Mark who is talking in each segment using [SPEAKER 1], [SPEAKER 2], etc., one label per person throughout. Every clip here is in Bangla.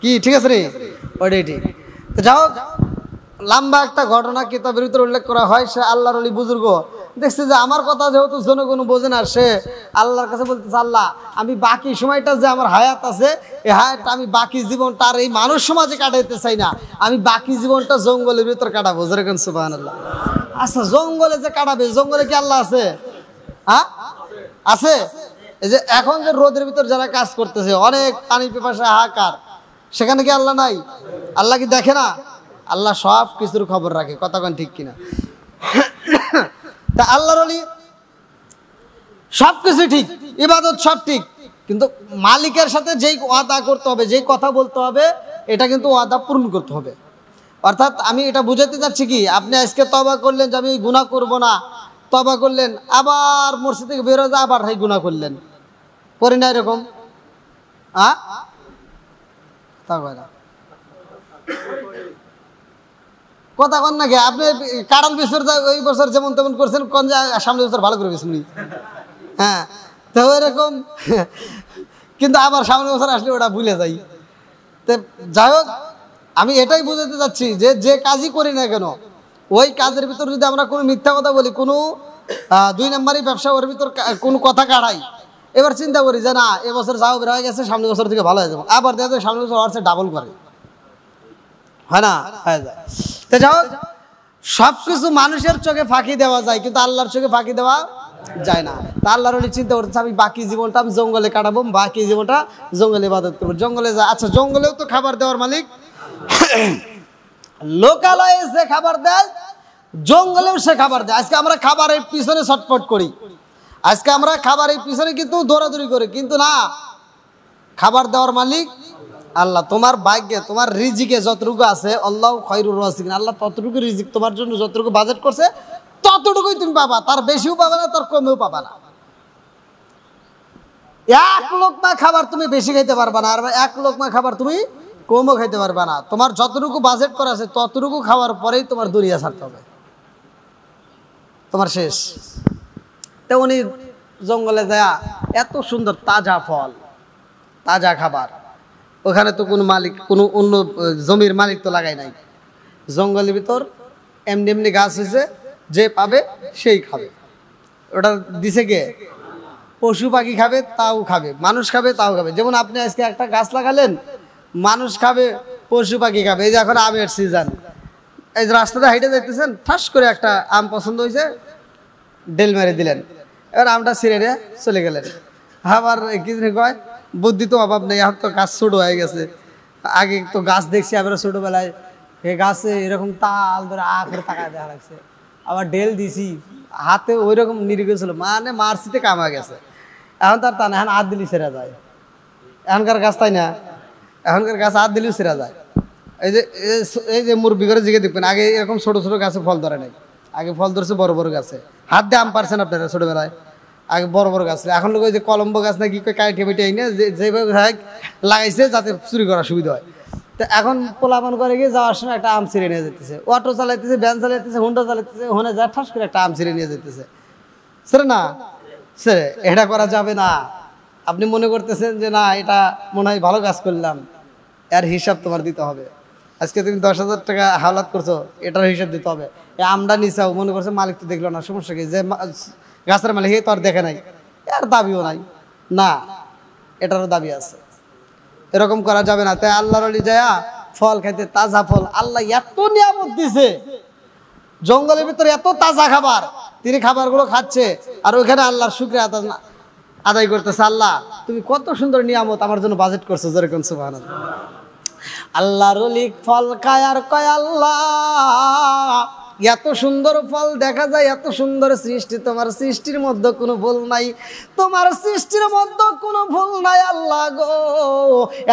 [SPEAKER 1] কি ঠিক আছে রে? ওইটাই ঠিক। তো যাও, লম্বা একটা ঘটনা কিতাবের ভিতরে উল্লেখ করা হয়। সে আল্লাহর ওলি বুজুর্গ দেখছে যে আমার কথা যেহেতু জনগণ বোঝে না, সে আল্লাহর কাছে বলতেছে, আল্লাহ আমি বাকি সময়টা যে আমার হায়াত আছে, এই হায়াতটা আমি বাকি জীবনটা আর এই মানুষ সমাজে কাটাইতে চাই না, আমি বাকি জীবনটা জঙ্গলের ভিতর কাটাবো। যেরকম সুবহানাল্লাহ। আচ্ছা, জঙ্গলে যে কাটাবে, জঙ্গলে কি আল্লাহ আছে? হ্যাঁ আছে। এই যে এখন যে রোদের ভিতর যারা কাজ করতেছে, অনেক পানি পিপাসা হাহাকার, সেখানে কি আল্লাহ নাই? আল্লাহ কি দেখে না? আল্লাহ সব কিছুর খবর রাখে। কথা কোন ঠিক কিনা? তা আল্লাহর ওলি সবকিছু ঠিক, ইবাদত সব ঠিক, কিন্তু মালিকের সাথে যেই ওয়াদা করতে হবে, যেই কথা বলতে হবে, এটা কিন্তু ওয়াদা পূরণ করতে হবে। অর্থাৎ আমি এটা বুঝাতে চাচ্ছি কি, আপনি আজকে তওবা করলেন যে আমি গুনাহ করব না, তওবা করলেন, আবার মসজিদ থেকে বের হয়ে আবার হাই গুনাহ করলেন, করি না এরকম? তা কয় না, কথা কন নাকি? আপনি কারণ বছর ওই বছর যেমন তেমন করছেন, কোন সামনের বছর ভালো করে গেছেন। হ্যাঁ, তো এরকম, কিন্তু আবার সামনের বছর আসলে ওটা ভুলে যাই। তো যাই হোক, আমি এটাই বুঝাতে চাচ্ছি যে যে কাজই করি না কেন, ওই কাজের ভিতর যদি আমরা কোনো মিথ্যা কথা বলি, কোনো 2 নম্বরই ব্যবসা, ওর ভিতর কোনো কথা কাড়াই, এবার চিন্তা করি যে না এবছর যাও বের হয়ে গেছে, সামনের বছর থেকে ভালো হয়ে যাবো, আবার দেখা যায় সামনের বছর হওয়ার ডাবল করে, হয় না? হয়ে যায়। তো যাও, সবকিছু মানুষের চোখে ফাঁকি দেওয়া যায়, কিন্তু আল্লাহর চোখে ফাঁকি দেওয়া যায় না। তা আল্লাহর ওলি চিন্তা করতেছে আমি বাকি জীবনটা আমি জঙ্গলে কাটাবো, বাকি জীবনটা জঙ্গলে ইবাদত করবো, জঙ্গলে যা। আচ্ছা, জঙ্গলেও তো খাবার দেওয়ার মালিক, লোকালয়ে সে খাবার দেয়, জঙ্গলেও সে খাবার দেয়। আজকে আমরা খাবারের পিছনে ছটফট করি, আজকে আমরা খাবারের পিছনে কিন্তু দৌড়াদৌড়ি করি, কিন্তু না, খাবার দেওয়ার মালিক আল্লাহ। তোমার ভাগ্যে, তোমার রিজিকে যতটুকু আছে, আল্লাহ খায়রুর রাজিকিন, আল্লাহ ততটুকু রিজিক তোমার জন্য যতটুকু বাজেট করছে ততটুকুই তুমি পাবা, তার বেশিও পাবা না, তার কমেও পাবা না। 1 লোকমা খাবার তুমি বেশি খাইতে পারবা না, আর 1 লোকমা খাবার তুমি কমও খাইতে পারবা না। তোমার যতটুকু বাজেট করা আছে ততটুকু খাওয়ার পরেই তোমার দুনিয়া ছাড়তে হবে, তোমার শেষ। তো উনি জঙ্গলে যায়, এত সুন্দর তাজা ফল, তাজা খাবার, ওখানে তো কোনো মালিক, কোনো অন্য জমির মালিক তো লাগাই নাই, জঙ্গলের ভিতর এমনি এমনি গাছ হয়েছে, যে পাবে সেই খাবে। ওটা দিছে কে? পশু পাখি খাবে তাও খাবে, মানুষ খাবে তাও খাবে। যেমন আপনি আজকে একটা গাছ লাগালেন, মানুষ খাবে, পশু পাখি খাবে। এই যে এখন আমের সিজন, এই যে রাস্তাতে হাইটে যাইতেছেন, ঠাস করে একটা আম পছন্দ হয়েছে, ডেল মেরে দিলেন, এবার আমটা ছিঁড়ে নিয়ে চলে গেলেন। আবার কি কয়, বুদ্ধি তো অভাব নেই, এখন তো গাছ ছোট হয়ে গেছে। আগে তো গাছ দেখছি আমরা ছোটবেলায়, এই গাছে এরকম তাল ধরে করে তাকায় দেখা লাগছে, আবার ডেল দিছি হাতে, ওই রকম নিরে গেছিল, মানে মারছিতে কামা গেছে। এখন তার তা না, এখন হাত দিলি ছেড়া যায়। এখনকার গাছ তাই না, এখনকার গাছ হাত দিলেও ছেড়া যায়। এই যে মুরব্বি করে জিগে দেখবেন, আগে এরকম ছোট ছোট গাছে ফল ধরে নাই, আগে ফল ধরছে বড় বড় গাছে। হাত দিয়ে আম পারছেন আপনারা ছোটবেলায়, আগে বড় বড় গাছ। এখন লোক ওই যে কলম্বো গাছ না কি কাইটে বেটে আইনে যেভাবে লাগাইছে যাতে চুরি করার সুবিধা হয়। তো এখন পোলাপান করে গিয়ে যাওয়ার সময় একটা আম ছিঁড়ে নিয়ে যেতেছে, অটো চালাইতেছে, ভ্যান চালাইতেছে, হুন্ডা চালাইতেছে, ওখানে যা ঠাস করে একটা আম ছিঁড়ে নিয়ে যেতেছে। সেরে না, সেরে এটা করা যাবে না। আপনি মনে করতেছেন যে না এটা মনে হয় ভালো কাজ করলাম, এর হিসাব তোমার দিতে হবে। আজকে তুমি 10,000 টাকা হাওলাত করছো, এটার হিসাব দিতে হবে। এই আমটা নিচাও, মনে করছে মালিক তো দেখলো না, সমস্যা কি? যে গাছের মালিক তো আর দেখে নাই, এর দাবিও নাই, না এটারও দাবি আছে। এরকম করা যাবে না। তাই আল্লাহর ওলি যায় ফল খাইতে, তাজা ফল। আল্লাহ এত নিয়ামত দিছে, জঙ্গলের ভিতরে এত তাজা খাবার, তিনি খাবারগুলো খাচ্ছে, আর ওইখানে আল্লাহর শুকরিয়া আদায় করতেছে। আল্লাহ তুমি কত সুন্দর নিয়ামত আমার জন্য বাজেট করছো, যেরকম সুবহানাল্লাহ। আল্লাহর ওলি ফল খায় আর কয়, আল্লাহ এত সুন্দর ফল দেখা যায়, এত সুন্দর সৃষ্টি, তোমার সৃষ্টির মধ্যে কোনো ভুল নাই, তোমার সৃষ্টির মধ্যে কোনো ভুল নাই। আল্লাহ গো,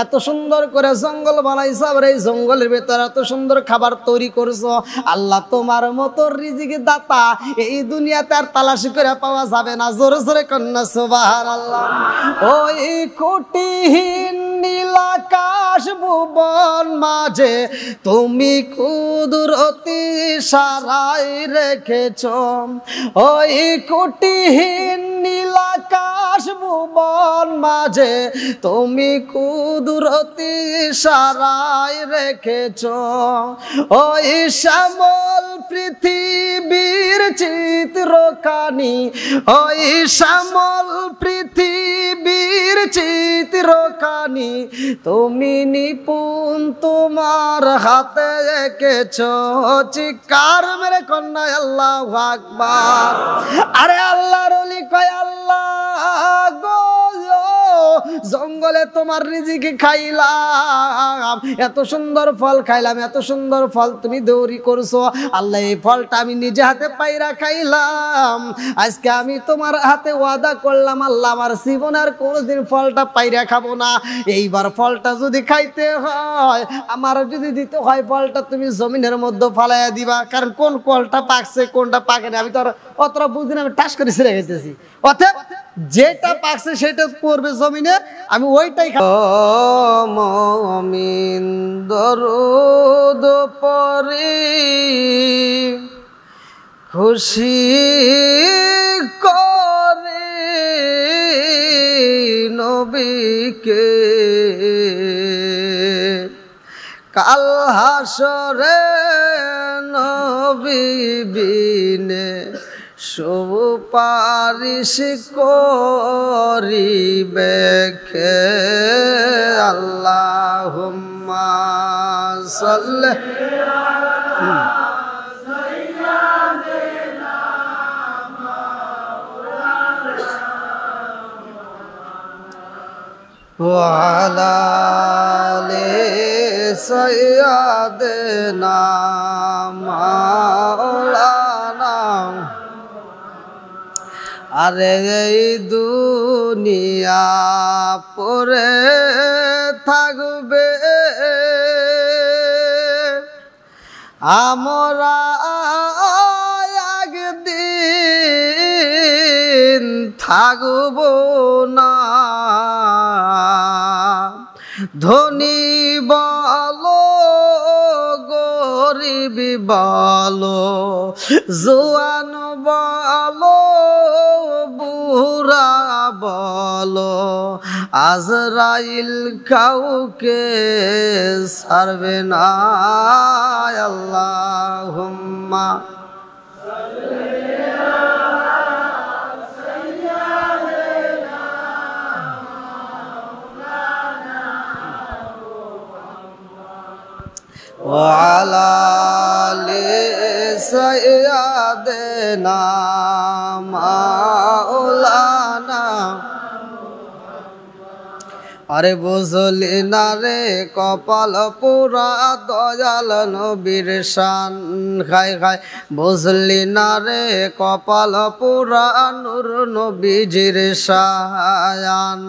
[SPEAKER 1] এত সুন্দর করে জঙ্গল বানাইছো, আবার এই জঙ্গলের ভেতরে এত সুন্দর খাবার তৈরি করছো। আল্লাহ তোমার মতো রিজিক দাতা এই দুনিয়াতে আর তালাশি করে পাওয়া যাবে না। জোরে জোরে কন্যা সুবহানাল্লাহ। ওই কোটিহীন নীল আকাশ ভুবন মাঝে তুমি কুদরতি সারাই রেখেছ, ওই কোটিহীন নীলাকাশ ভুবন মাঝে তুমি কুদরতি ইশারায় রেখেছ ওই শ্যামল পৃথিবীর চিত্রখানি ওই শ্যামল পৃথিবীর চিত্রখানি তুমি নিপুণ তোমার হাতে এঁকেছ চিৎকার মেরে কন্যা আল্লাহু আকবার আরে আল্লাহর ওলি কয় আল্লাহ গো জঙ্গলে তোমার রিজিকে খাইলাম এত সুন্দর ফল খাইলাম এত সুন্দর ফল তুমি দৌড়ি করছো আল্লাহ এই ফলটা আমি নিজে হাতে পাইরা খাইলাম আজকে আমি তোমার হাতে ওয়াদা করলাম আল্লাহ আমার জীবনে আর কোনোদিন ফলটা পাইরা খাবো না এইবার ফলটা যদি খাইতে হয় আমার যদি দিতে হয় ফলটা তুমি জমিনের মধ্যে ফালাইয়া দিবা কারণ কোন ফলটা পাকছে কোনটা পাকে না আমি তো আর অতটা বুঝি না আমি টাস করে ছিঁড়ে গেতেছি অর্থাৎ যেটা পাকছে সেটা পড়বে জমিনে আমি ওইটাই মুমিন দরুদ পড়ি খুশি করে নবীকে কাল হাসরে নবী বিনে সুপারিশ করিবে কে আল্লাহুম্মা সাল্লি ওয়া আলা আলি সাইয়্যিদিনা মাওলানা আরে এই দুনিয়া পরে থাকবে আমরা একদিন থাকব না ধনী বলো গরিব বলো জোয়ান বলো বুড়া বলো আজরাইল কাউকে ছাড়বে না আল্লাহুম্মা وعلى آل سيدنا مولانا আরে বুঝলি না রে কপাল পুরা দয়াল নবীর শান খাই খাই বুঝলি না রে কপাল পুরা নূর নবীজির শায়ান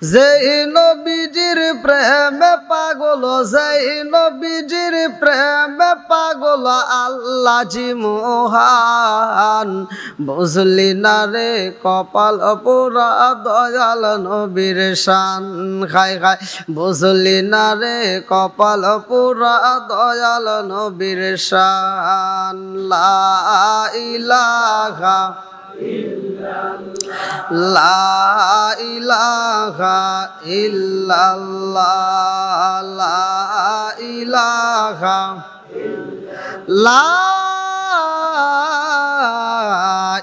[SPEAKER 1] যেই নবীজির প্রেমে পাগল যেই নবীজির প্রেমে পাগল আল্লাহ জি মহান বুঝলি না রে কপাল পুরা দয়াল নবীর শান খাই খাই বুঝলি না রে কপাল পুরা দয়াল নবীর শান লা ইলাহা লা ইলাহা ইল্লাল্লাহ লা ইলাহা লা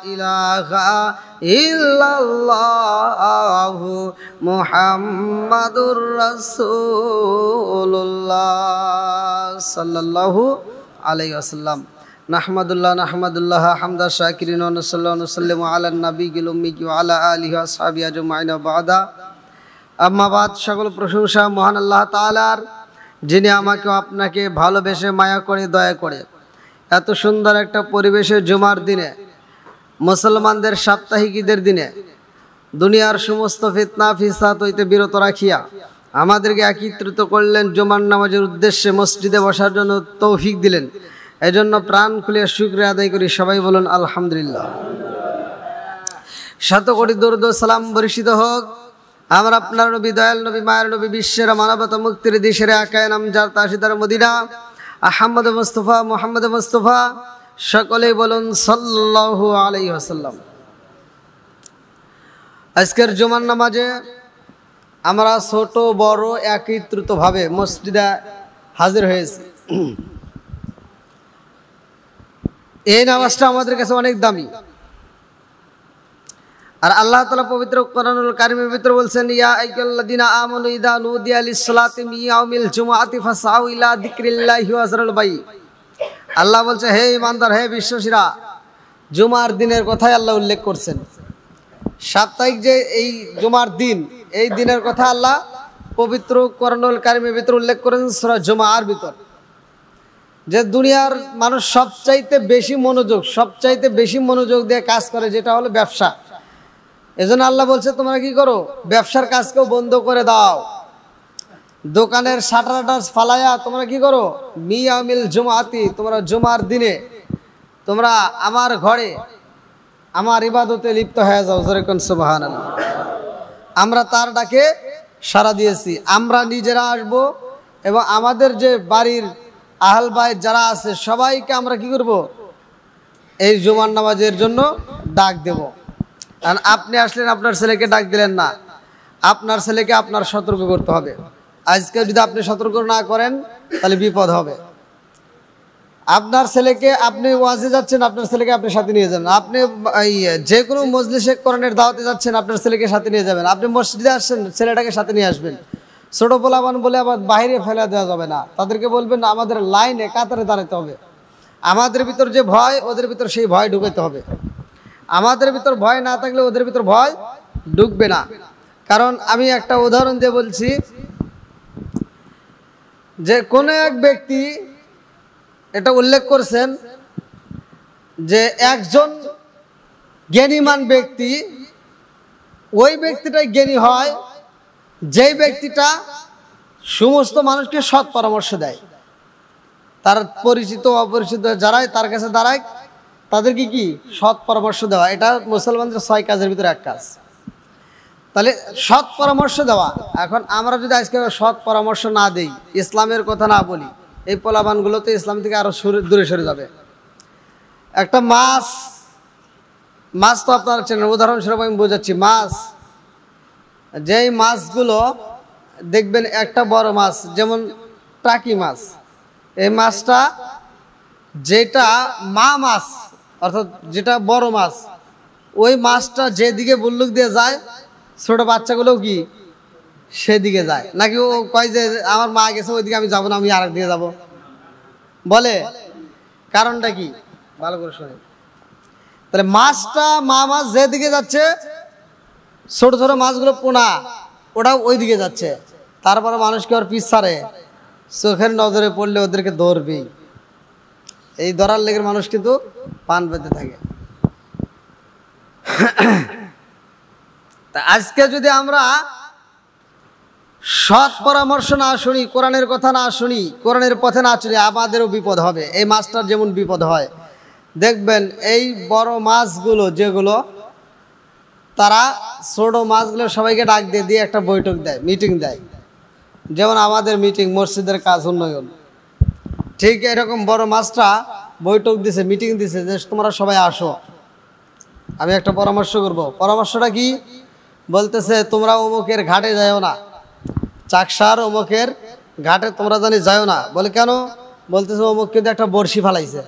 [SPEAKER 1] ইলাহা ইল্লাল্লাহু মুহাম্মাদুর রাসূলুল্লাহ সাল্লাল্লাহু আলাইহি ওয়াসাল্লাম নাহমাদুল্লাহ হামদা শাকিরিন ওয়া নুসাল্লিমু আলা নবিয়িল উম্মি ওয়া আলা আলিহি ওয়া আসহাবিহি আজমাইন বাদা আম্মা বাদ সকল প্রশংসা মহান আল্লাহ তাআলার যিনি আমাকে আপনাকে ভালোবেসে মায়া করে দয়া করে এত সুন্দর একটা পরিবেশে জুমার দিনে মুসলমানদের সাপ্তাহিক ঈদের দিনে দুনিয়ার সমস্ত ফিতনা ফিসাদ হইতে বিরত রাখিয়া আমাদেরকে একত্রিত করলেন জুমার নামাজের উদ্দেশ্যে মসজিদে বসার জন্য তৌফিক দিলেন এজন্য প্রাণ খুলে শুকরিয়া আদায় করি সবাই বলুন আলহামদুলিল্লাহ শত কোটি দরুদ ও সালাম বর্ষিত হোক আমার আপনার নবী দয়াল নবী মায়ের নবী বিশ্বের মানবতা মুক্তির দেশের আকায় নাম যার তাসিদার মদিনা আহমদ মুস্তফা মুহাম্মদ মুস্তফা সকলেই বলুন সাল্লাল্লাহু আলাইহি ওয়াসাল্লাম আজকের জুমার নামাজে আমরা ছোট বড় একত্রিতভাবে মসজিদে হাজির হয়েছি। এই নামাজটা আমাদের কাছে অনেক দামি। আর আল্লাহ তাআলা পবিত্র কোরআনুল কারীমের ভিতরে বলছেন, ইয়া আইয়ুহাল্লাযীনা আমানু ইযা নুদিয়া লিস-সালাতি মিন ইয়াউমিল জুমআতি ফাসআউ ইলা যিকরিল্লাহি ওয়া যারুল বাই। আল্লাহ বলছে, হে ঈমানদার, হে বিশ্বাসীরা, জুমার দিনের কথাই আল্লাহ উল্লেখ করছেন। সাপ্তাহিক যে এই জুমার দিন, এই দিনের কথা আল্লাহ পবিত্র কোরআনুল কারীমের ভিতরে উল্লেখ করেছেন সূরা জুমার ভিতর। যে দুনিয়ার মানুষ সবচাইতে বেশি মনোযোগ দিয়ে কাজ করে, যেটা হলো ব্যবসা। এজন্য আল্লাহ বলছে, তোমরা কি করো, ব্যবসার কাজকেও বন্ধ করে দাও। দোকানের শাটার ফালায়া তোমরা কি করো, মিয়ামিল জুমাতি, তোমরা জুমার দিনে তোমরা আমার ঘরে আমার ইবাদতে লিপ্ত হয়ে যাও। যেরকম সুবহানাল্লাহ। আমরা তার ডাকে সাড়া দিয়েছি। আমরা নিজেরা আসব এবং আমাদের যে বাড়ির আহল বাইত যারা আছে সবাইকে আমরা কি করব, এই জুমার নামাজের জন্য ডাক দেব। আর আপনি আসলেন, আপনার ছেলেকে ডাক দিলেন না, আপনার ছেলেকে আপনার সতর্ক করতে হবে। আজকে যদি আপনি সতর্ক না করেন তাহলে বিপদ হবে। আপনার ছেলেকে, আপনি ওয়াজে যাচ্ছেন, আপনার ছেলেকে আপনি সাথে নিয়ে যাবেন। আপনি যে কোনো মজলিসে কোরআনের দাওয়াতে যাচ্ছেন, আপনার ছেলেকে সাথে নিয়ে যাবেন। আপনি মসজিদে আসছেন, ছেলেটাকে সাথে নিয়ে আসবেন। ছোট পোলাপান বলে আবার বাইরে ফেলে দেওয়া যাবে না। তাদেরকে বলবেন আমাদের লাইনে কাতারে দাঁড়াতে হবে। আমাদের ভিতর যে ভয়, ওদের ভিতর সেই ভয় ঢুকাতে হবে। আমাদের ভিতর ভয় না থাকলে ওদের ভিতর ভয় ঢুকবে না। কারণ আমি একটা উদাহরণ দিয়ে বলছি, যে কোনো এক ব্যক্তি এটা উল্লেখ করছেন যে একজন জ্ঞানীমান ব্যক্তি, ওই ব্যক্তিটাই জ্ঞানী হয় যেই ব্যক্তিটা সমস্ত মানুষকে সৎ পরামর্শ দেয়। তার পরিচিত অপরিচিত যারাই তার কাছে দাঁড়ায় তাদেরকে কি সৎ পরামর্শ দেওয়া। এটা মুসলমানদের 6 কাজের ভিতরে এক কাজ। তাহলে সৎ পরামর্শ দেওয়া। এখন আমরা যদি আজকে সৎ পরামর্শ না দেই, ইসলামের কথা না বলি, এই পোলাবানগুলো তো ইসলাম থেকে আরো দূরে সরে যাবে। একটা মাছ তো আপনারা চেনেন, উদাহরণস্বরূপ আমি বোঝাচ্ছি। মাছ, যেই মাছগুলো দেখবেন একটা বড় মাছ, যেমন টাকি মাছ, এই মাছটা যেটা মা মাছ, অর্থাৎ যেটা বড় মাছ, ওই মাছটা যেদিকে বুল্লুক দিয়ে যায়, ছোট বাচ্চাগুলোও কি সেদিকে যায়। নাকি ও কয় যে আমার মা গেছে ওইদিকে, আমি যাবো না, আমি আরেক দিকে যাবো বলে? কারণটা কি ভালো করে শোনেন। তাহলে মাছটা, মা মাছ যেদিকে যাচ্ছে, ছোট ছোট মাছগুলো পোনা, ওটাও ওই দিকে যাচ্ছে। তারপরে মানুষকে ওর পিছ ছাড়ে, চোখের নজরে পড়লে ওদেরকে ধরবেই। এই ধরার লেগে মানুষ কিন্তু পান পেতে থাকে। তা আজকে যদি আমরা সৎ পরামর্শ না শুনি, কোরআনের কথা না শুনি, কোরআনের পথে না চলি, আমাদেরও বিপদ হবে। এই মাছটার যেমন বিপদ হয়, দেখবেন এই বড় মাছগুলো যেগুলো, তারা ছোট মাছগুলো সবাইকে ডাক দিয়ে একটা বৈঠক দেয়, মিটিং দেয়। যেমন আমাদের মিটিং, মসজিদের কাজ উন্নয়ন, ঠিক এরকম বড় মাছটা বৈঠক দিছে, মিটিং দিছে যে তোমরা সবাই আসো, আমি একটা পরামর্শ করব। পরামর্শটা কি বলতেছে, তোমরা অমুকের ঘাটে যাও না, চাকসার অমুকের ঘাটে তোমরা জানি যাও না। বলে কেন? বলতেছে অমুক কিন্তু একটা বড়শি ফালাইছে,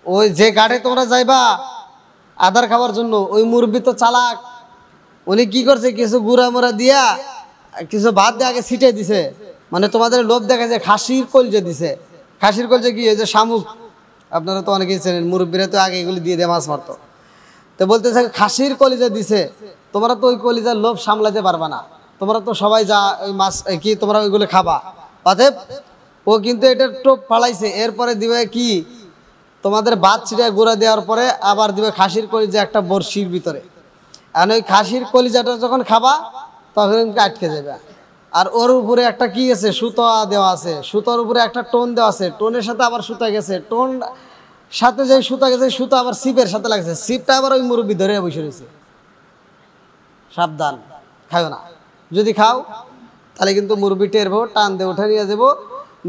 [SPEAKER 1] ওই যে ঘাটে তোমরা যাইবা আদার খাওয়ার জন্য, ওই মুরব্বি তো চালাক, উনি কি করছে, কিছু গুঁড়া মুড়া দিয়া কিছু ভাত দিয়ে আগে ছিটে দিছে, মানে তোমাদের লোভ দেখা যায় খাসির কলজে দিছে। খাসির কলজে কি, এই যে শামুক, আপনারা তো অনেকেই চেনেন, মুরব্বীরা তো আগে এগুলি দিয়ে মাছ মারতো। তো বলতেছে খাসির কলিজা দিছে, তোমরা তো ওই কলিজার লোভ সামলাতে পারবা না, তোমরা তো সবাই যা ওই মাছ কি তোমরা ওইগুলো খাবা। অতএব ও কিন্তু এটা টোপ ফালাইছে, এরপরে দিবে কি, তোমাদের ভাত ছিটায় গুঁড়া দেওয়ার পরে আবার দিবে খাসির কলিজা একটা বড়শির ভিতরে। আর ওই খাসির কলিজাটা যখন খাবা তখন আটকে যাবে। আর ওর উপরে একটা কি আছে, সুতো দেওয়া আছে, সুতোর উপরে একটা টোন দেওয়া আছে, টোনের সাথে আবার সুতা গেছে, টোন সাথে যে সুতা গেছে, সুতো আবার সিপের সাথে লাগছে, সিপটা আবার ওই মুরব্বি ধরে বসে রয়েছে। সাবধান, খাও না। যদি খাও তাহলে কিন্তু মুরব্বি টেরবো, টান দিয়ে উঠে নিয়ে যাবো,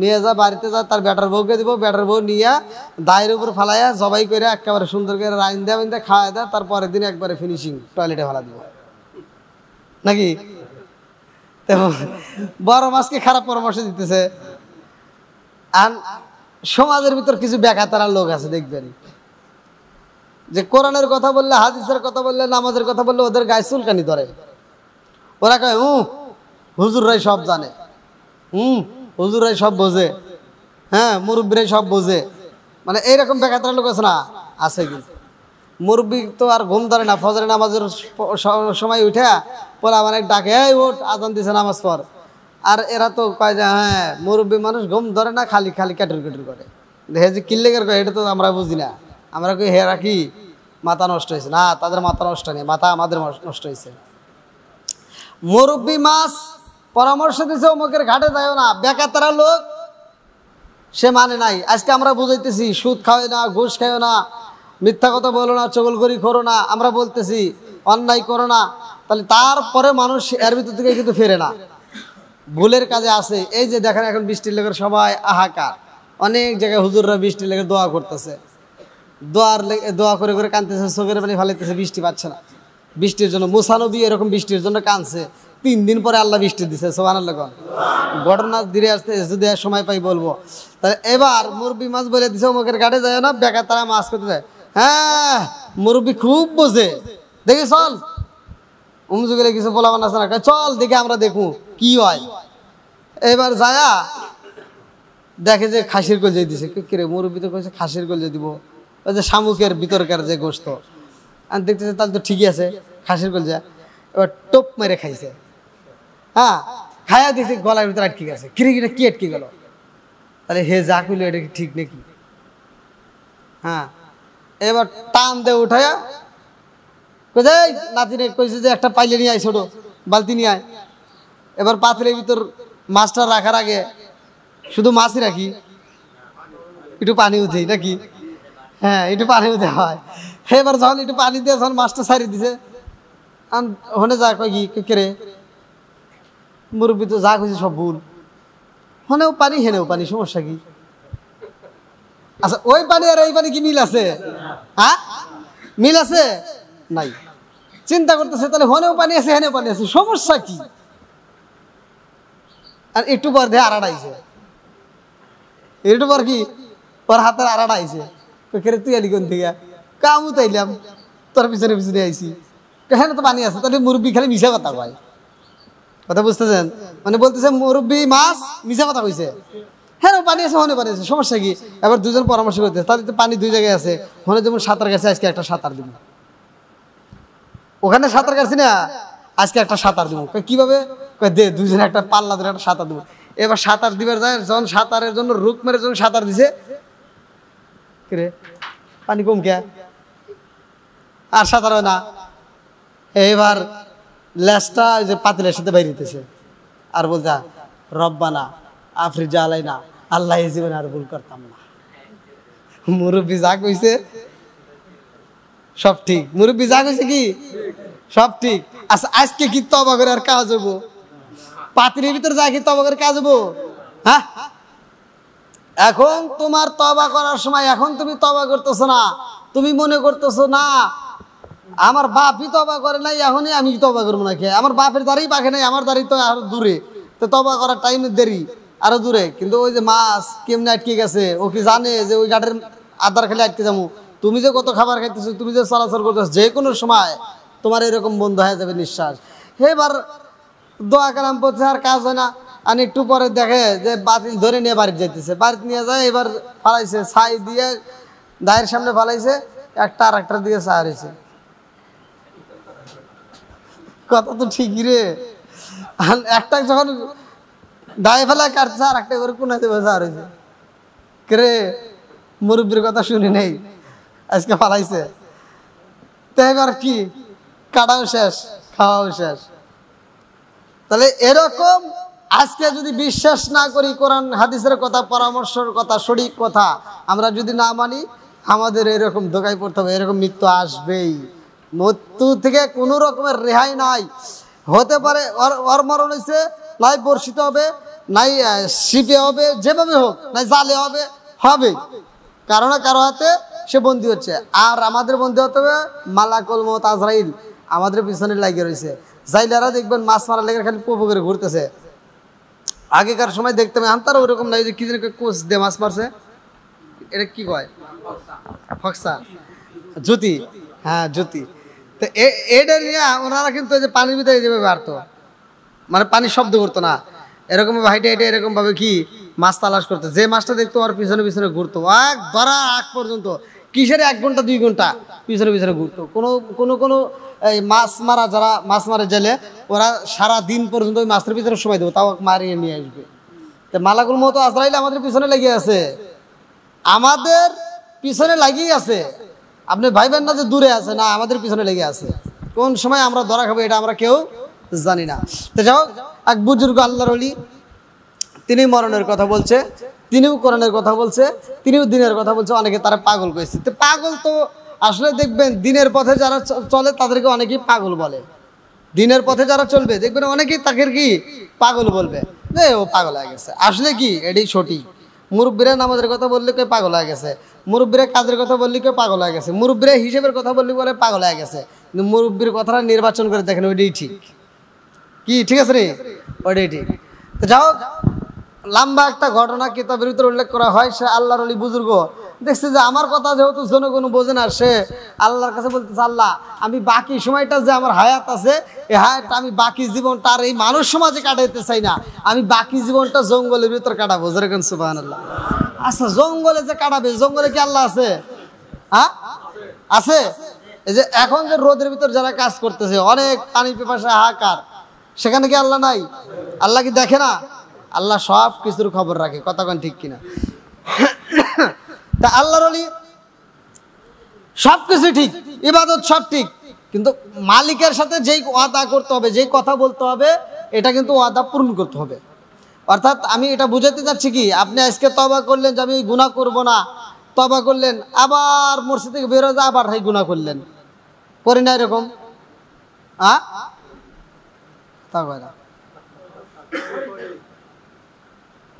[SPEAKER 1] নিয়ে যা বাড়িতে যা তার বেটার বউকে দিব, বেটার বউ নিয়ে দায়ের উপর ফালাইয়া জবাই করে একেবারে সুন্দর করে রাইন দেওয়া খাওয়া দেয়, তারপরের দিন একবারে ফিনিশিং টয়লেটে ফেলা দিব নাকি? বড় মাছকে খারাপ পরামর্শ দিতেছে। আর সমাজের ভিতর কিছু বেকাতারা লোক আছে দেখবেন, যে কোরআনের কথা বললে, হাদিসের কথা বললে, নামাজের কথা বললে ওদের গায়ে চুলকানি ধরে। ওরা কয় হুজুররাই সব জানে, হুজুররাই সব বোঝে, হ্যাঁ মুরব্বীরাই সব বোঝে। মানে এইরকম বেকাতারা লোক আছে না, আছে কিন্তু। মুরব্বী তো আর ঘুম ধরে না, ফজরের নামাজের সময় উঠে পরে আমার এক ডাকে, এই ওঠ আজান দিছে নামাজ পড়। আর এরা তো কয় যে হ্যাঁ মুরব্বী মানুষ ঘুম ধরে না, খালি খালি কাটুর কাটুর করে। হে যে কিল্লেগের কয় এটা তো আমরা বুঝি না, আমরা কই হেরা কি মাথা নষ্ট হয়েছে? না, তাদের মাথা নষ্ট নেই, মাথা আমাদের নষ্ট হয়েছে। মুরব্বী মাছ পরামর্শ দিছে অমুকের ঘাটে যাও না, বেকাতারা লোক সে মানে নাই। আজকে আমরা বুঝাইতেছি সুদ খাওয়াই না, ঘুষ খাইও না, মিথ্যা কথা বলো না, চগলখড়ি করো না, আমরা বলতেছি অন্যায় করো না। তাহলে তারপরে মানুষ এর ভিতর থেকে কিন্তু ফেরে না, ভুলের কাজে আছে। এই যে দেখেন এখন বৃষ্টির লেগে সবাই আহাকার, অনেক জায়গায় হুজুররা বৃষ্টির লেগে দোয়া করতেছে, দোয়া করে করে কাঁদতেছে, চোখের পানি ফালাইতেছে, বৃষ্টি পাচ্ছে না। বৃষ্টির জন্য মুসা নবী এরকম বৃষ্টির জন্য কাঁদছে, 3 দিন পরে আল্লাহ বৃষ্টি দিছে। সুবহানাল্লাহ। ঘটনা ধীরে আসতে যদি সময় পাই বলবো। তাহলে এবার মুরব্বী মাছ বলে দিছে অমুকের ঘাটে যায় না, বেকার তারা মাছ করতে যায়। হ্যাঁ মুরব্বী খুব বোঝে, দেখি চল উমজুগের কিছু বলাবান আছে না, চল দেখে আমরা দেখুন কি হয়। এবার যায়া দেখে যে খাসির কলজে দিছে। কিরে মুরব্বী তো কইছে খাসির কলজে দিব, ওই যে শামুকের ভিতরকার যে গোস্ত। আর দেখতেছে তাহলে তো ঠিকই আছে খাসির কলজা। এবার টোপ মেরে খাইছে, হ্যাঁ খায়া দেখছে গলার ভিতরে আটকে গেছে। কিরে কি আটকে গেল? তাহলে হে যা কইলো এটা কি ঠিক নাকি? হ্যাঁ এবার টান দে উঠায়া কইছে নাতিরে কইছে যে একটা পাইলে নিয়ে আয়, ছোট বালতি নিয়ে আয়। এবার পাত্রের ভিতর মাছটা রাখার আগে শুধু মাছই রাখি, একটু পানি উঠেই নাকি? হ্যাঁ একটু পানি উঠে হয়। এবার যখন একটু পানি দিয়ে যখন মাছটা ছাড়িয়ে দিছে, হনে যা কয় কি কেরে মুরব্বী তো যা কইছে সব ভুল, হনেও পানি হেনেও পানি, সমস্যা কি? আচ্ছা ওই পানি আর এই পানি কি মিল আছে? হ্যাঁ মিল আছে নাই? চিন্তা করতেছে তাহলে হনেও পানি আছে হেনেও পানি আছে, সমস্যা কি? আর একটু পর দিয়ে আড়াটা আইছে, একটু পর কি ওর হাতের আড়াটা আইছে। কেরে তুই আলি কোন থেকে? কামু তাইলাম, তোর পিছনে পিছনে আইসি। হ্যাঁ তো পানি আছে। তাহলে মুরব্বী খালি মিশা কথা কয়, কথা বুঝতেছেন? মানে বলতেছে মুরব্বী মাছ মিশা কথা কইছে, হ্যাঁ পানি আছে হনে পানি আছে, সমস্যা কি? এবার দুজন পরামর্শ করতেছে, তাহলে তো পানি 2 জায়গায় আছে। হনে যেমন সাঁতার কাছে, আজকে একটা সাঁতার দিব, ওখানে সাঁতার কাটছি না, আজকে একটা সাঁতার দিব। কিভাবে? দে দুজনে একটা পাল্লা ধরে একটা সাঁতার দেবো। এবার সাঁতার দিবার যায়, যখন সাঁতারের জন্য রুক মেরে যখন সাঁতার দিছে, কিরে পানি কম কে আর সাঁতার হয় না। এইবার লেজটা যে পাতিলের সাথে বাইরেতেছে আর বলতে রব্বানা আফরিজা আলাই না, আল্লাহ এই জীবনে আর ভুল করতাম না। মুরব্বী যা কইছে সব ঠিক, মুরব্বী যা কইছে কি সব ঠিক। আচ্ছা আজকে কি তওবা করে আর কাজ হবো? পাতিলের ভিতরে যা কি তওবা করে কাজ হবো? হ্যাঁ এখন তোমার তওবা করার সময়, এখন তুমি তওবা করতেছো না, তুমি মনে করতেছো না আমার বাপই তওবা করে নাই, এখনই আমি তওবা করবো নাকি? আমার বাপের দাঁড়িয়ে পাখে নাই, আমার দাঁড়িয়ে তো আরো দূরে, তো তওবা করার টাইম দেরি আরো দূরে। কিন্তু ওই যে মাছ কেমনে আটকে গেছে, ও কি জানে যে ওই ঘাটের আদার খেলে আটকে যাবো? তুমি যে কত খাবার খাইতেছো, তুমি যে চলাচল করতেছো, যে কোনো সময় তোমার এরকম বন্ধ হয়ে যাবে নিঃশ্বাস। এবার দোয়া কালাম পড়ছে আর কাজ হয় না। আর একটু পরে দেখে যে বাতিল ধরে নিয়ে বাড়িতে যাইতেছে, বাড়িতে নিয়ে যায়। এবার ফালাইছে ছাই দিয়ে দায়ের সামনে ফালাইছে, একটা আর একটার দিকে চা রয়েছে। কথা তো ঠিকই রে, একটা যখন দায়ে ফেলা কাটছে আর একটা করে কোনাতে বসে আর হয়েছে। কে মুরব্বীর কথা শুনি নেই, আজকে ফালাইছে। তো এবার কি কাটাও শেষ, খাওয়াও শেষ। তাহলে এরকম আজকে যদি বিশ্বাস না করি কোরআন হাদিসের কথা, পরামর্শের কথা, সঠিক কথা আমরা যদি না মানি, আমাদের এরকম ধোকায় পড়তে হবে। এরকম মৃত্যু আসবেই, মৃত্যু থেকে কোনো রকমের রেহাই নাই। হতে পারে ওর মরণ হয়েছে, লাই বর্ষিত হবে, নাই শিপে হবে, যেভাবে হোক, নাই জালে হবে, হবে কারো না কারো হাতে সে বন্দী হচ্ছে। আর আমাদের বন্দী হতে হবে মালাকুল মউত আজরাইল আমাদের পিছনে লাগিয়ে রয়েছে। জাইলারা দেখবেন মাছ মারা লেগে খালি পোপো করে ঘুরতেছে। আগেকার সময় দেখতাম, তারা ওরকম নাই যে কি যেন কোচ দিয়ে মাছ মারছে, এটা কি কয় ফক্সা, জ্যোতি, হ্যাঁ জ্যোতি। তো এটা নিয়ে ওনারা কিন্তু যে পানির ভিতরে যেভাবে পারতো, মানে পানির শব্দ করতো না, এরকম হাইটে হাইটে এরকম ভাবে কি মাছ তালাশ করতো। যে মাছটা দেখতো ওর পিছনে পিছনে ঘুরতো এক ধরা আগ পর্যন্ত, কিসের 1 ঘন্টা 2 ঘন্টা পিছনে পিছনে ঘুরতো। কোনো এই মাছ মারা, যারা মাছ মারে জেলে, ওরা সারা দিন পর্যন্ত ওই মাছের পিছনে সময় দেবো, তাও মারিয়ে নিয়ে আসবে। তো মালাকুল মউত আজরাইল আমাদের পিছনে লেগে আছে, আমাদের পিছনে লাগিয়ে আছে। আপনি ভাইবেন না যে দূরে আছে, না, আমাদের পিছনে লেগে আছে। কোন সময় আমরা ধরা খাবো এটা আমরা কেউ জানি না। তো যাও, এক বুজুর্গ আল্লাহর ওলি, তিনি মরণের কথা বলছে, তিনিও কোরআনের কথা বলছে, তিনিও দিনের কথা বলছে। অনেকে তারা পাগল করেছে। তো পাগল তো আসলে দেখবেন দিনের পথে যারা চলে তাদেরকে অনেকেই পাগল বলে। দিনের পথে যারা চলবে দেখবেন অনেকেই তাকে কি পাগল বলবে, যে ও পাগল হয়ে গেছে। আসলে কি এটাই সঠিক। মুরব্বীরা নামাজের কথা বললে কেউ পাগল হয়ে গেছে, মুরব্বীরা কাজের কথা বললে কেউ পাগল হয়ে গেছে, মুরব্বীরা হিসেবের কথা বললে বলে পাগল হয়ে গেছে। কিন্তু মুরব্বীর কথাটা নির্বাচন করে দেখেন ওইটাই ঠিক। কি ঠিক আছে রে, ওইটাই ঠিক। তো যাও, লম্বা একটা ঘটনা কিতাবের ভিতরে উল্লেখ করা হয়। সে আল্লাহর ওলি বুজুর্গ দেখছে যে আমার কথা যেহেতু জনগণ বোঝে না, সে আল্লাহর কাছে বলতেছে, আল্লাহ আমি বাকি সময়টা যে আমার হায়াত আছে, এই হায়াতটা আমি বাকি জীবনটা আর এই মানুষ সমাজে কাটাইতে চাই না, আমি বাকি জীবনটা জঙ্গলের ভিতর কাটাবো। যেরকম সুবহানাল্লাহ। আচ্ছা, জঙ্গলে যে কাটাবে, জঙ্গলে কি আল্লাহ আছে? হ্যাঁ আছে। এই যে এখন যে রোদের ভিতর যারা কাজ করতেছে, অনেক পানি পিপাসা হাহাকার, সেখানে কি আল্লাহ নাই? আল্লাহ কি দেখে না? আল্লাহ সব কিছুর খবর রাখে। কথা কোন ঠিক কিনা? তা আল্লাহর ওলি সবকিছু ঠিক, ইবাদত সব ঠিক, কিন্তু মালিকের সাথে যেই ওয়াদা করতে হবে, যেই কথা বলতে হবে, এটা কিন্তু ওয়াদা পূরণ করতে হবে। অর্থাৎ আমি এটা বুঝাতে চাচ্ছি কি, আপনি আজকে তওবা করলেন যে আমি গুনাহ করব না, তওবা করলেন, আবার মসজিদ থেকে বের হয়ে আবার এই গুনাহ করলেন, করি না এরকম?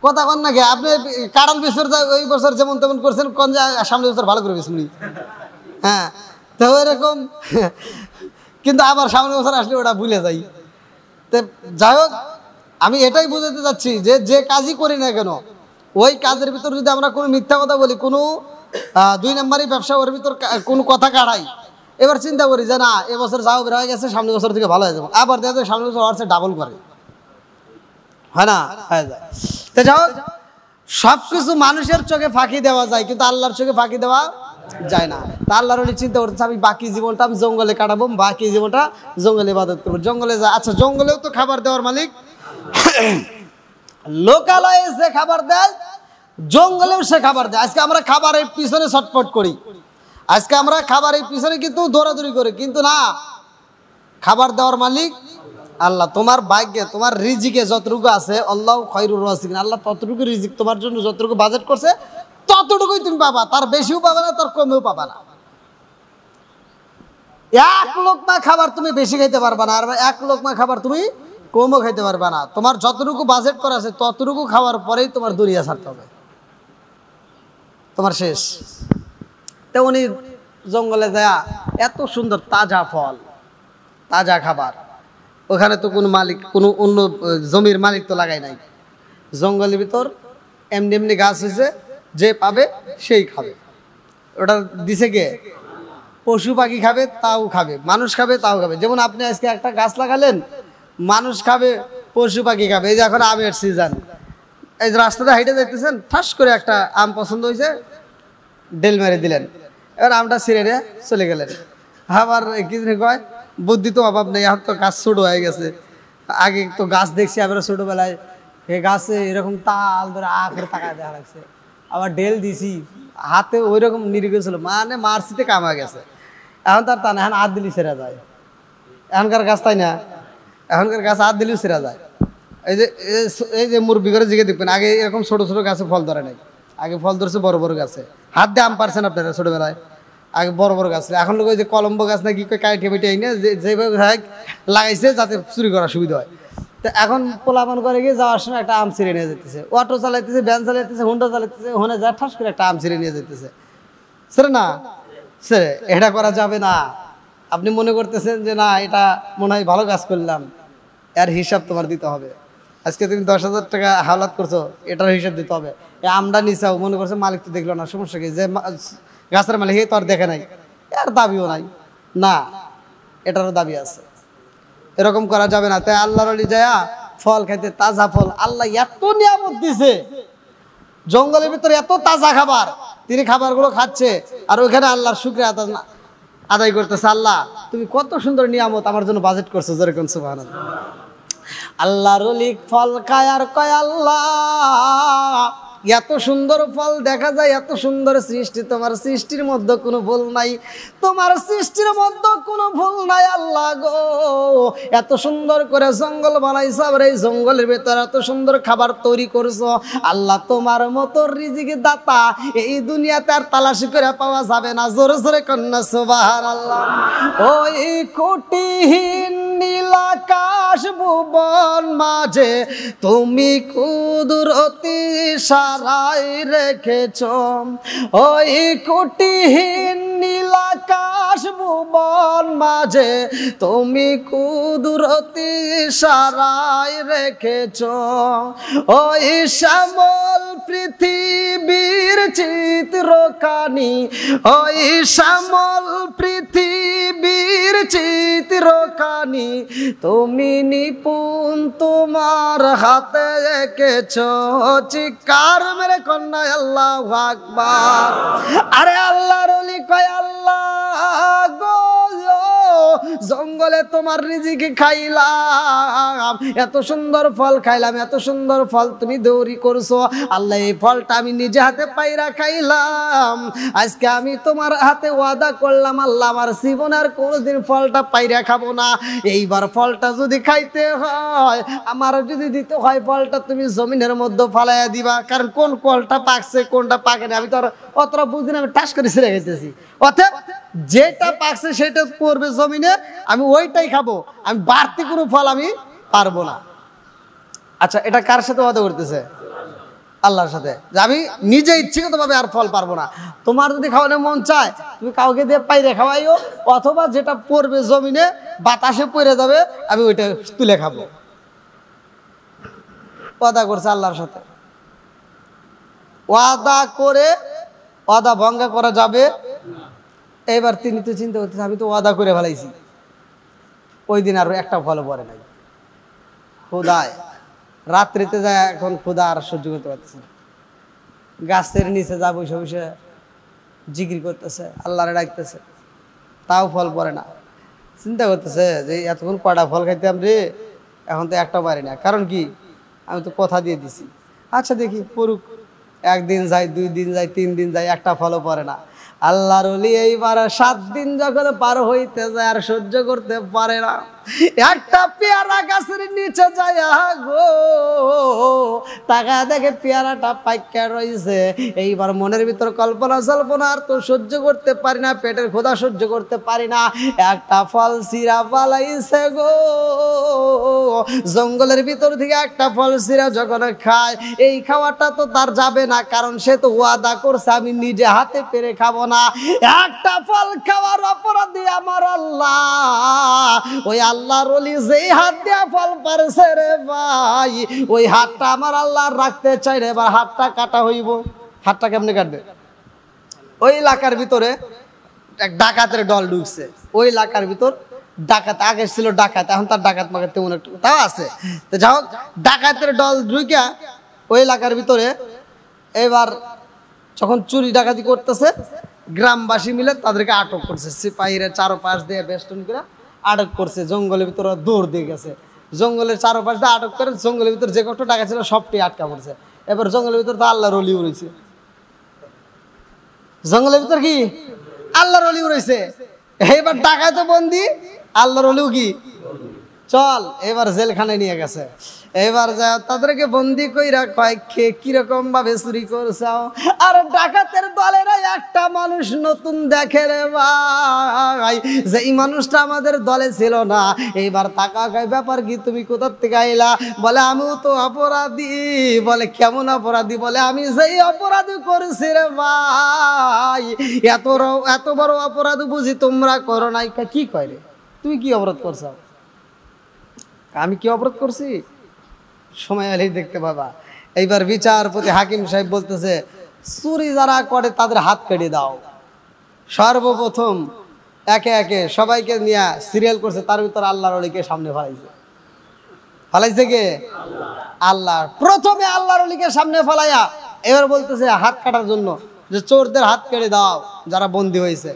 [SPEAKER 1] কথা কন নাকি? আপনি কাঁড়াল বছর ওই বছর যেমন তেমন করছেন, কোন সামনে বছর ভালো করে বেশি। হ্যাঁ, তো এরকম কিন্তু আবার সামনে বছর আসলে ওটা ভুলে যাই। তো যাই হোক, আমি এটাই বুঝাতে চাচ্ছি যে যে কাজই করি না কেন, ওই কাজের ভিতর যদি আমরা কোনো মিথ্যা কথা বলি, কোনো 2 নম্বরই ব্যবসা, ওর ভিতর কোনো কথা কাড়াই, এবার চিন্তা করি যে না এবছর যাও বের হয়ে গেছে, সামনে বছর থেকে ভালো হয়ে যাবো, আবার দেখা যায় সামনে বছর হচ্ছে ডাবল করে, হয় না? হয়ে যায়। তো যাই হোক, সবকিছু মানুষের চোখে ফাঁকি দেওয়া যায়, কিন্তু আল্লাহর চোখে ফাঁকি দেওয়া যায় না। তা আল্লাহর ওলি চিন্তা করতেছে আমি বাকি জীবনটা আমি জঙ্গলে কাটাবো, বাকি জীবনটা জঙ্গলে ইবাদত করবো, জঙ্গলে যায়। আচ্ছা, জঙ্গলেও তো খাবার দেওয়ার মালিক, লোকালয়ে যে খাবার দেয় জঙ্গলেও সে খাবার দেয়। আজকে আমরা খাবারের পিছনে ছটফট করি, আজকে আমরা খাবারের পিছনে কিন্তু দৌড়াদৌড়ি করি, কিন্তু না, খাবার দেওয়ার মালিক আল্লাহ। তোমার ভাগ্যে, তোমার রিজিকে যতটুকু আছে, আল্লাহ খায়রুর রাজিকিন, আল্লাহ ততটুকু রিজিক তোমার জন্য যতটুকু বাজেট করছে ততটুকুই তুমি পাবা, তার বেশিও পাবা না, তার কমেও পাবা না। 1 লোকমা খাবার তুমি বেশি খাইতে পারবা না, আর 1 লোকমা খাবার তুমি কমও খাইতে পারবা না। তোমার যতটুকু বাজেট করা আছে ততটুকু খাওয়ার পরেই তোমার দুনিয়া ছাড়তে হবে, তোমার শেষ। তো উনি জঙ্গলে যায়, এত সুন্দর তাজা ফল, তাজা খাবার, ওখানে তো কোনো মালিক, কোনো অন্য জমির মালিক তো লাগাই নাই, জঙ্গলের ভিতর এমনি এমনি গাছ হয়েছে, যে পাবে সেই খাবে। ওটা দিছে কে? পশু পাখি খাবে তাও খাবে, মানুষ খাবে তাও খাবে। যেমন আপনি আজকে একটা গাছ লাগালেন, মানুষ খাবে, পশু পাখি খাবে। এই যে এখন আমের সিজন, এই যে রাস্তাতে হাইটে যাইতেছেন, ঠাস করে একটা আম পছন্দ হয়েছে, ডেল মেরে দিলেন, এবার আমটা ছিঁড়ে নিয়ে চলে গেলেন। আবার কি কয়, বুদ্ধি তো অভাব নেই, এখন তো গাছ ছোট হয়ে গেছে। আগে তো গাছ দেখছি আমরা ছোটবেলায়, এই গাছে এরকম তাল ধরে আখের তাকায় দেখা লাগছে, আবার ডেল দিছি হাতে ওই রকম নিরিগে ছিল, মানে মারছিতে কামা গেছে। এখন তার তা না, এখন হাত দিলি ছেড়া যায়। এখনকার গাছ তাই না, এখনকার গাছ হাত দিলেও ছেড়া যায়। এই যে মুরব্বি করে জিগে দেখবেন, আগে এরকম ছোট ছোট গাছে ফল ধরে নাই, আগে ফল ধরছে বড় বড় গাছে। হাত দিয়ে আম পারছেন আপনারা ছোটবেলায়, আগে বড় বড় গাছ। এখন লোক ওই যে কলম্বো গাছ না কি কাইটে বেটে আইনে যেভাবে লাগাইছে যাতে চুরি করার সুবিধা হয়। তো এখন পোলাপান করে গিয়ে যাওয়ার সময় একটা আম ছিঁড়ে নিয়ে যেতেছে, অটো চালাইতেছে, ভ্যান চালাইতেছে, হুন্ডা চালাইতেছে, ওখানে যা ঠাস করে একটা আম ছিঁড়ে নিয়ে যেতেছে। স্যার না স্যার, এটা করা যাবে না। আপনি মনে করতেছেন যে না এটা মনে হয় ভালো কাজ করলাম, এর হিসাব তোমার দিতে হবে। আজকে তুমি 10,000 টাকা হাওলাত করছো, এটার হিসাব দিতে হবে। আমরা নিচাও মনে করছে মালিক তো দেখলো না, সমস্যা কি, যে গাছের মালিক তো আর দেখে নাই, এর দাবিও নাই, না এটারও দাবি আছে। এরকম করা যাবে না। তাই আল্লাহর ওলি যায়া ফল খাইতে, তাজা ফল, আল্লাহ এত নিয়ামত দিছে, জঙ্গলের ভিতরে এত তাজা খাবার, তিনি খাবারগুলো খাচ্ছে আর ওইখানে আল্লাহর শুকরিয়া আদায় করতেছে। আল্লাহ তুমি কত সুন্দর নিয়ামত আমার জন্য বাজেট করছো, যেরকম সুবহানাল্লাহ। আল্লাহর ওলি ফল খায় আর কয় আল্লাহ এত সুন্দর ফল দেখা যায়, এত সুন্দর সৃষ্টি, তোমার সৃষ্টির মধ্যে কোনো ভুল নাই, তোমার সৃষ্টির মধ্যে কোনো ভুল নাই আল্লাহ গো। এত সুন্দর করে জঙ্গল বানাইছো, আবার এই জঙ্গলের ভেতরে এত সুন্দর খাবার তৈরি করছো আল্লাহ, তোমার মতো রিজিক দাতা এই দুনিয়াতে আর তালাশি করে পাওয়া যাবে না। জোরে জোরে কন্যা সুবহানাল্লাহ। ওই কোটিহীন নীল আকাশ ভুবন মাঝে তুমি কুদরতি সারাই রেখেছ, ওই কোটিহীন নীল আকাশ ভুবন মাঝে তুমি কুদরতি সারাই রেখেছ, ওই শ্যামল পৃথিবীর চিত্রখানি, ওই শ্যামল পৃথিবীর চিত্রখানি তুমি নিপুণ তোমার হাতে এঁকেছ। চিৎকার মেরে কন্যা আল্লাহু আকবার। আরে আল্লাহর ওলি কয় আল্লাহ গো, জঙ্গলে তোমার রিজিক খাইলাম, এত সুন্দর ফল খাইলাম, এত সুন্দর ফল তুমি দৌড়ি করছো আল্লাহ, এই ফলটা আমি নিজে হাতে পাইরা খাইলাম। আজকে আমি তোমার হাতে ওয়াদা করলাম আল্লাহ আমার জীবনে আর কোনোদিন ফলটা পাইরা খাবো না। এইবার ফলটা যদি খাইতে হয়, আমার যদি দিতে হয়, ফলটা তুমি জমিনের মধ্যে ফালাইয়া দিবা, কারণ কোন ফলটা পাকছে কোনটা পাকে না আমি তো আর অতটা বুঝি না, আমি টাস করে ছেড়ে গেতেছি। অর্থাৎ যেটা পাকছে সেটা পড়বে জমিনে, আমি ওইটাই খাবো, আমি বাড়তি কোনো ফল আমি পারবো না। আচ্ছা, এটা কার সাথে ওয়াদা করতেছে? আল্লাহর সাথে, যে আমি নিজে ইচ্ছাগতভাবে আর ফল পারবো না। তোমার যদি খাওয়ানোর মন চায় তুমি কাউকে দিয়ে পাইরে খাওয়াইও, অথবা যেটা পড়বে জমিনে বাতাসে পড়ে যাবে আমি ওইটা তুলে খাবো। ওয়াদা করছে আল্লাহর সাথে, ওয়াদা করে ওয়াদা ভঙ্গ করা যাবে। এবার তিনি তো চিন্তা করতেছে আমি তো ওয়াদা করে ফেলাইছি, ওই দিন আর একটা ফল পরে নাই। খোদায় রাত্রিতে যায়, এখন খোদা আর সহ্য করতে পারতেছে না, গাছের নিচে যা বসে বসে জিকির করতেছে, আল্লাহরে ডাকতেছে, তাও ফল পড়ে না। চিন্তা করতেছে যে এতক্ষণ কয়টা ফল খাইতাম রে, এখন তো একটা পারি না। কারণ কি, আমি তো কথা দিয়ে দিছি, আচ্ছা দেখি পড়ুক। একদিন যায়, 2 দিন যায়, 3 দিন যায়, একটা ফলও পড়ে না। আল্লাহর ওলি এইবার 7 দিন যখন পার হইতে যায় আর সহ্য করতে পারে না, একটা পেয়ারা গাছের নিচে যায় গো, টাকা দেখে পেয়ারাটা পাইকা রয়েছে। এইবার মনের ভিতর কল্পনা জল্পনা, আর তো সহ্য করতে পারি না, পেটের ক্ষুধা সহ্য করতে পারি না, একটা ফল চিরা পালাইছে গো। জঙ্গলের ভিতর থেকে একটা ফল চিরা যখন খায়, এই খাওয়াটা তো তার যাবে না, কারণ সে তো ওয়াদা করছে আমি নিজে হাতে পেরে খাবো না। একটা ফল খাওয়ার অপরাধী আমার আল্লাহ, ওই আল্লাহর ওলি যেই হাত দিয়া ফল পারছে রে ভাই, ওই হাতটা আমার আল্লাহ রাখতে চাই রে। এবার হাতটা কাটা হইব। হাতটা কেমনে কাটবে? ওই এলাকার ভিতরে এক ডাকাতের দল ঢুকছে, ওই এলাকার ভিতর ডাকাত, আগে ছিল ডাকাত, এখন তার ডাকাত মাকাত তেমন একটু তাও আছে। তো যাই হোক, ডাকাতের দল ঢুকিয়া ওই এলাকার ভিতরে এবার যখন চুরি ডাকাতি করতেছে, গ্রামবাসী মিলে তাদেরকে আটক করছে, সিপাহীরা চারপাশ দিয়ে বেষ্টন করে আটক করছে। জঙ্গলের ভিতরে দৌড় দিয়ে গেছে, জঙ্গলের চারপাশ দিয়ে আটক করে জঙ্গলের ভিতরে যে কত টাকা ছিল সবটি আটকা পড়ছে। এবার জঙ্গলের ভিতরে তো আল্লাহর ওলি রয়েছে, জঙ্গলের ভিতর কি আল্লাহর ওলি রয়েছে। এবার ডাকাতে বন্দি, আল্লাহর ওলিও কি চল, এবার জেলখানায় নিয়ে গেছে। এবার যা তাদেরকে বন্দি কইরা কয় কিরকম ভাবে চুরি করছাও। আর ডাকাতের দলেরা একটা মানুষ নতুন দেখে রে ভাই, যে এই মানুষটা আমাদের দলে ছিল না। এইবার টাকা কয় ব্যাপার কি, তুমি কোথার থেকে আইলা? বলে আমিও তো অপরাধী। বলে কেমন অপরাধী? বলে আমি যেই অপরাধী করেছি রে ভাই, এত বড় অপরাধ বুঝি তোমরা করো নাই। কি কয় রে, তুমি কি অপরাধ করছো? আমি কি অপরাধ করছি? সময় এলেই দেখতে পাবা। এইবার বিচারপতি হাকিম সাহেব বলতেছে, চুরি যারা করে তাদের হাত কেটে দাও। সর্বপ্রথম একে একে সবাইকে নিয়ে সিরিয়াল করছে, তার ভিতর আল্লাহর ওলিকে সামনে ফালাইছে কে? আল্লাহ। প্রথমে আল্লাহর ওলিকে সামনে ফালাইয়া এবার বলতেছে হাত কাটার জন্য, যে চোরদের হাত কেটে দাও যারা বন্দী হয়েছে।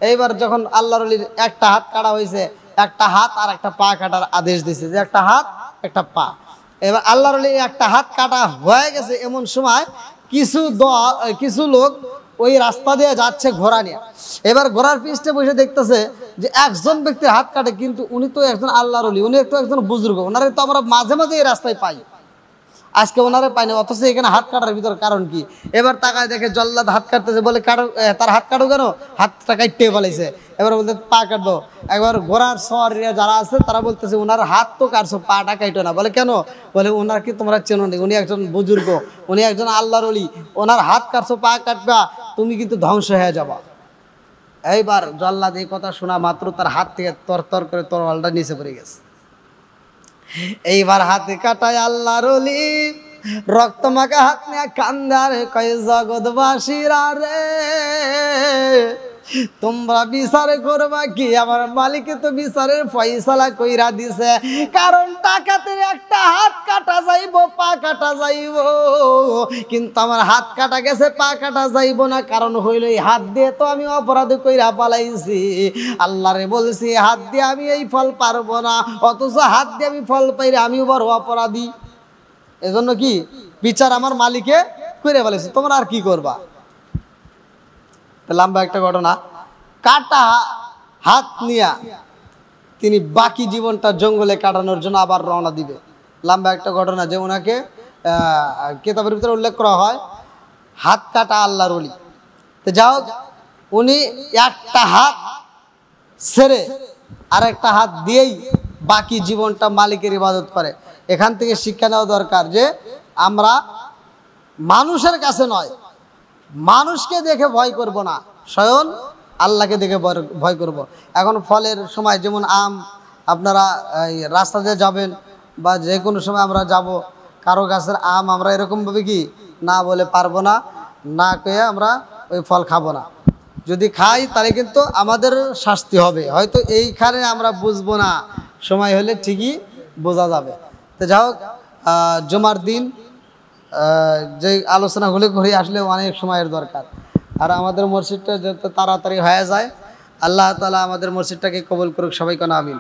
[SPEAKER 1] এইবার যখন আল্লাহর ওলির একটা হাত কাটা হয়েছে, একটা হাত আর একটা পা কাটার আদেশ দিয়েছে, যে একটা হাত একটা পা। এবার আল্লাহর ওলির একটা হাত কাটা হয়ে গেছে, এমন সময় কিছু লোক ওই রাস্তা দিয়ে যাচ্ছে ঘোড়া নিয়ে। এবার ঘোড়ার পিছনে বসে দেখতেছে যে একজন ব্যক্তির হাত কাটে, কিন্তু উনি তো একজন আল্লাহর ওলি, উনি একজন বুজুর্গ, ওনারে তো আমরা মাঝে মাঝে এই রাস্তায় পাই, আজকে ওনারে পাইনি, অথচ এখানে হাত কাটার ভিতর কারণ কি? এবার তাকায় দেখে জল্লাদ হাত কাটতেছে, বলে কাটো, তার হাত কাটো কেন? হাতটা কাটতে বলেছে। এবার বলতে পা কাটবো। একবার ঘোড়ার সওয়ারিরা যারা আছে তারা বলতেছে ওনার হাত তো কাটছো, পাটা কাটো না। বলে কেন? বলে ওনার কি তোমরা চেনো নি? উনি একজন বুজুর্গ, উনি একজন আল্লাহর ওলি, ওনার হাত কাটছো, পা কাটবা, তুমি কিন্তু ধ্বংস হয়ে যাবা। এইবার জল্লাদ এই কথা শোনা মাত্র তার হাত থেকে তরতর করে তরোয়ালটা নিচে পড়ে গেছে। এইবার হাতে কাটায় আল্লাহর ওলি রক্ত মাখা হাত নিয়ে কান্দারে কয়, জগৎবাসীরা রে, তোমরা বিচার করবা কি? আমার মালিকে তো বিচারের ফয়সালা কইরা দিছে। কারণ ডাকাতের একটা হাত কাটা যাইব, পা কাটা যাইব, কিন্তু আমার হাত কাটা গেছে, পা কাটা যাইব না। কারণ হইল এই হাত দিয়ে তো আমি অপরাধ কইরা পালাইছি। আল্লাহরে বলছি হাত দিয়ে আমি এই ফল পারবো না, অথচ হাত দিয়ে আমি ফল পাইলে আমিও বড় অপরাধী। এজন্য কি বিচার আমার মালিকে কইরা পালাইছি, তোমরা আর কি করবা? লম্বা একটা ঘটনা। কাটা হাত নিয়া তিনি বাকি জীবনটা জঙ্গলে কাটানোর জন্য আবার রওনা দিবে। লম্বা একটা ঘটনা, যে ওনাকে কিতাবের ভিতরে উল্লেখ করা হয় হাত কাটা আল্লাহর ওলি। তো যাও, উনি একটা হাত ছেড়ে আর একটা হাত দিয়েই বাকি জীবনটা মালিকের ইবাদত করে। এখান থেকে শিক্ষা নেওয়া দরকার যে আমরা মানুষের কাছে নয়, মানুষকে দেখে ভয় করব না, স্বয়ং আল্লাহকে দেখে ভয় করব। এখন ফলের সময় যেমন আম, আপনারা রাস্তা দিয়ে যাবেন বা যে কোনো সময় আমরা যাব, কারো গাছের আম আমরা এরকমভাবে কি না বলে পারবো না, না কয়ে আমরা ওই ফল খাবো না। যদি খাই তাহলে কিন্তু আমাদের শাস্তি হবে। হয়তো এইখানে আমরা বুঝবো না, সময় হলে ঠিকই বোঝা যাবে। তো যাই হোক, জুমার দিন যে আলোচনাগুলি করে আসলে অনেক সময়ের দরকার, আর আমাদের মসজিদটা যত তাড়াতাড়ি হয়ে যায়, আল্লাহ তাআলা আমাদের মসজিদটাকে কবুল করুক, সবাই কোন আমিন।